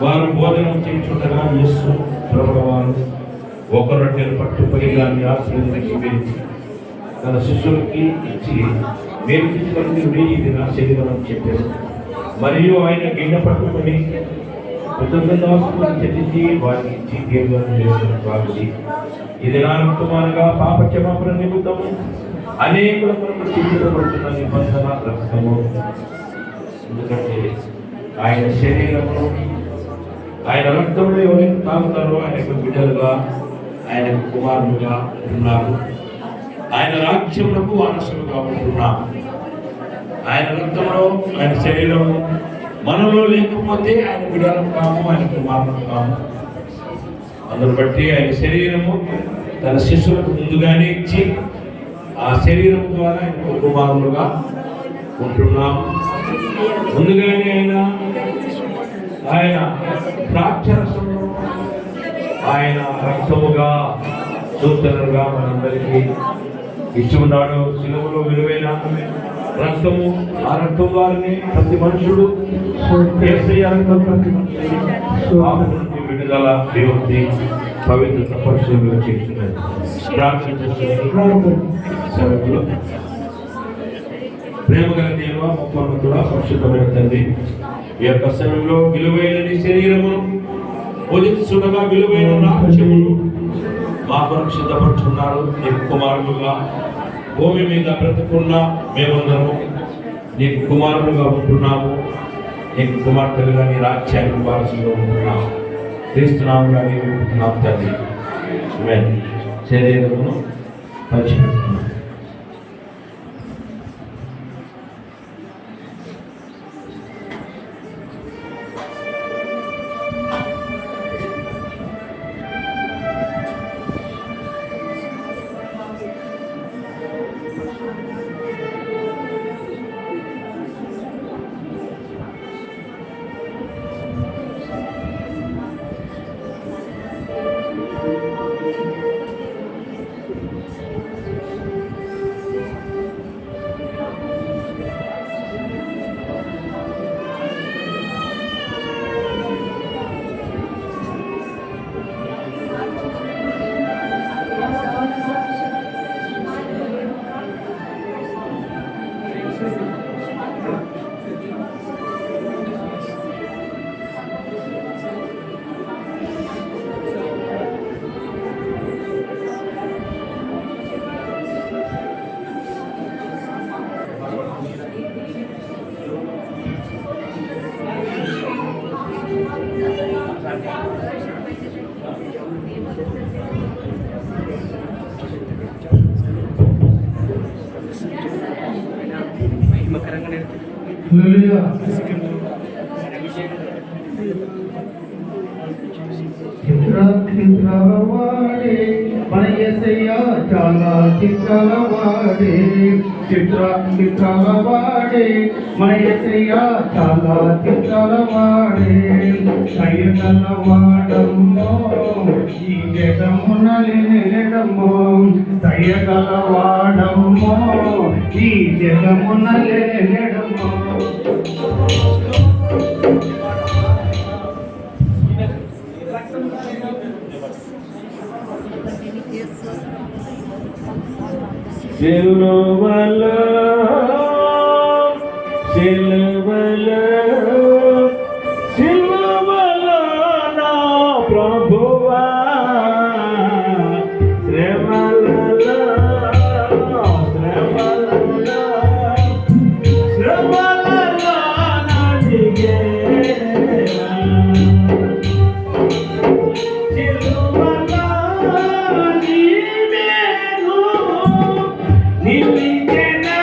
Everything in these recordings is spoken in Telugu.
వారు భోజనం చేయించుండగా యేసు ప్రభువు వారు ఒక రొట్టెను పట్టుకొని దాన్ని ఆశీర్వదించి తన శిష్యులకి ఇచ్చి మీరు తీసుకొని ఇది నా శరీరం అని చెప్పారు. మరియు ఆయన గిన్నె పట్టుకొని కృతజ్ఞతాస్తుతులు చెల్లించి వారికి ఇచ్చి దేవుని ఇది నా రక్తముగా పాప క్షమాపణ నిమిత్తము అనేకుల కొరకు చింతించబడుతున్న నిబంధన రక్తము. ఎందుకంటే ఆయన శరీరమును ఆయన రక్తంలో ఎవరైతే తాగుతారో ఆయనకు బిడ్డలుగా ఆయన కుమారులుగా ఉన్నారు. ఆయన రాజ్యములకు వారసులుగా ఉంటున్నాం. ఆయన రక్తంలో ఆయన శరీరం మనలో లేకపోతే ఆయన బిడ్డలం కాము, ఆయన కుమారులు కాము. అందును బట్టి ఆయన శరీరము తన శిష్యులకు ముందుగానే ఇచ్చి ఆ శరీరం ద్వారా ఆయన కుమారులుగా ఉంటున్నాం. ముందుగానే ఆయన ద్రాక్షరసము ఆయన రక్తముగా సూచనలుగా మనందరికీ ఇచ్చి ఉన్నాడు. శిలువలో విలువైన రక్తము, ఆ రక్తం ద్వారానే ప్రతి మనుషుడు విడుదల విముక్తి పవిత్రత పరిశుభ్రంగా చేస్తున్నారు. ప్రార్థన చేస్తున్నారు. ప్రేమ గల దేవ, మహోన్నతుడా, పరిశుద్ధమైన తండ్రి, ఈ యొక్క సమయంలో విలువైన నీ శరీరమును భోజించుగా విలువైన రాజ్యమును మా కొరకు సిద్ధపరుచున్నారు. నీకు కుమారులుగా భూమి మీద బ్రతుకున్న మేమందరము నీకు కుమారులుగా ఉంటున్నాము. నీకు కుమార్తెలుగా నీ రాజ్యానికి వారసులుగా ఉంటున్నాము. క్రీస్తునామముగా నీకు ఉంటున్నాము తండ్రి. శరీరమును పంచిపెడుతున్నాము. చిత్రవాడే మన యేసయ్య చాలా చిత్రవాడే, చిత్రవాడే మన యేసయ్య చాలా చిత్రవాడే. దయగలవాడమ్మో ఈ జగమున లేడమ్మో, దయగలవాడమ్మో ఈ జగమున లేడమ్మో. సిలువలో నా ప్రభువా, శ్రమలలో నాటిగే సిలువలో నీవేను నిలిచెనా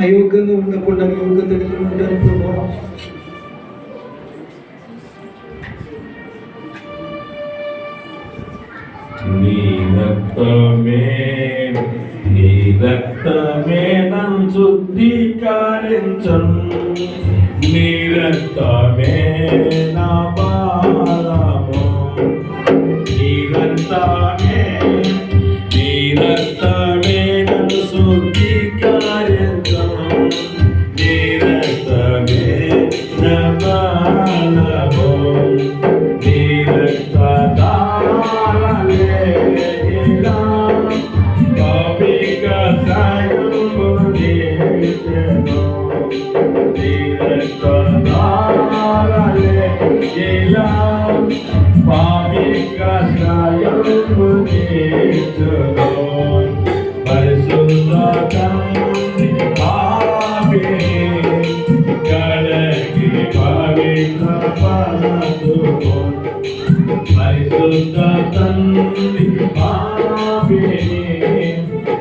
అయోగ్యంగా ఉండకుండా యోగ్యత కలిగి ఉంటారు ప్రభా. నీ రక్తమే నన్ను శుద్ధీకరించను, నీ రక్తమే నా పాదము, నీ రక్తమే నన్ను శుద్ధీకరించను, నీ రక్తమే నా పాదము, నీ రక్తధారలే పరిశుద్ధ తండ్రి పాపిని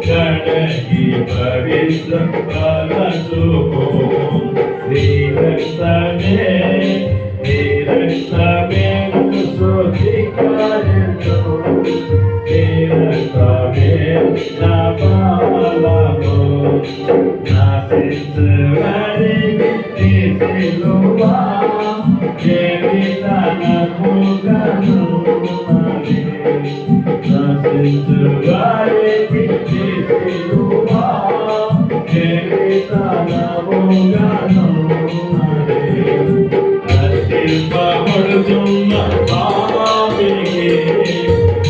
కడగి పవిత్ర కలసుకు, నీ రక్తమే నన్ను శుద్ధీకరించు, నీ రక్తమే నా పాపము, నా శిశువరికి నీ సిలువ జీవితనకు గనున్నది, నా శిశువరికి నీ సిలువ జీవితనకు గనున్నది. రక్షింపబడుతున్న పాపికి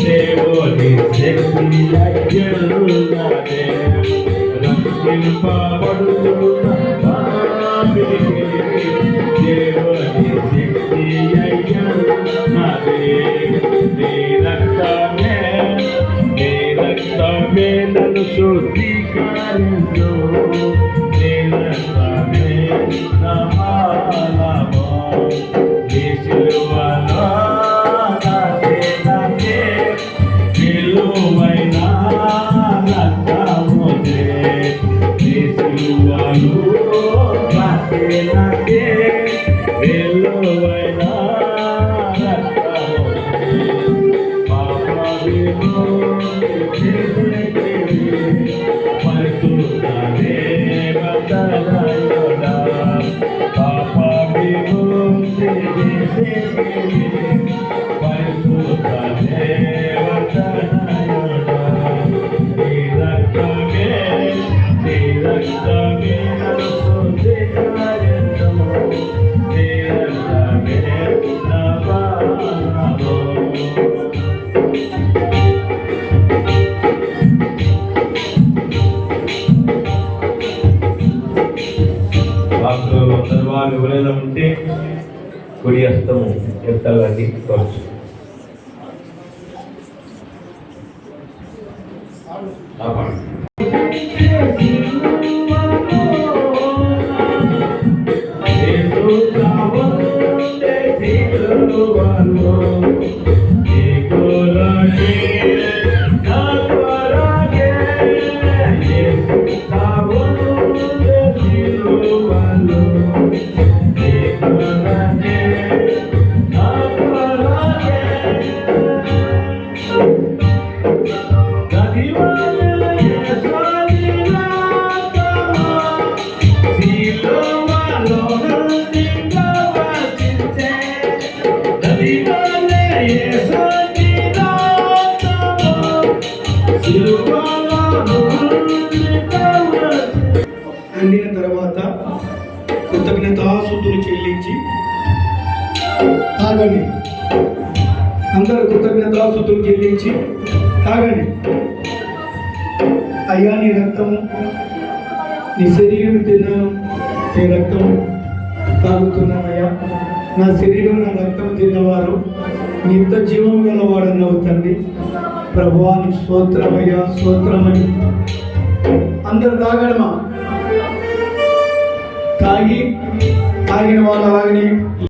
దేవుని శక్తి అయ్యున్నదే, రక్షింపబడుతున్న పాపికి దేవుని శక్తి అయ్యున్నదే, నీ రక్తమే నన్ను శుద్ధీకరించు, నీ రక్తమే నా పాదము, నీ సిలువలో నాకే విలువైన రక్తముదే, నీ సిలువలో నాకే విలువైన రక్తముదే, పాప విమోచన పరిశుద్ధ దేవతలయోడా, పాప విమోచన పరిశుద్ధ దేవతలయోడా, నీ రక్తమే నన్ను శుద్ధీకరించుము, నీ రక్తమే నా పాపము. వారు ఎవరైనా ఉంటే కుడి హస్తము ఎత్తాలండి. అందిన తర్వాత కృతజ్ఞతాస్తుతులు చెల్లించి తాగండి. అందరూ కృతజ్ఞతాస్తుతులు చెల్లించి తాగండి. అయ్యా నీ రక్తము, నీ శరీరం తిన్నాను, నీ రక్తము తాగుతున్నానయ్యా. నా శరీరం నా రక్తం తిన్నవారు నిత్య జీవం గలవాడన్నావు తండ్రి. ప్రభువా నీ స్తోత్రమయ్యా, స్తోత్రమని అందరు తాగడమా, తాగిన వాళ్ళు అలాగనే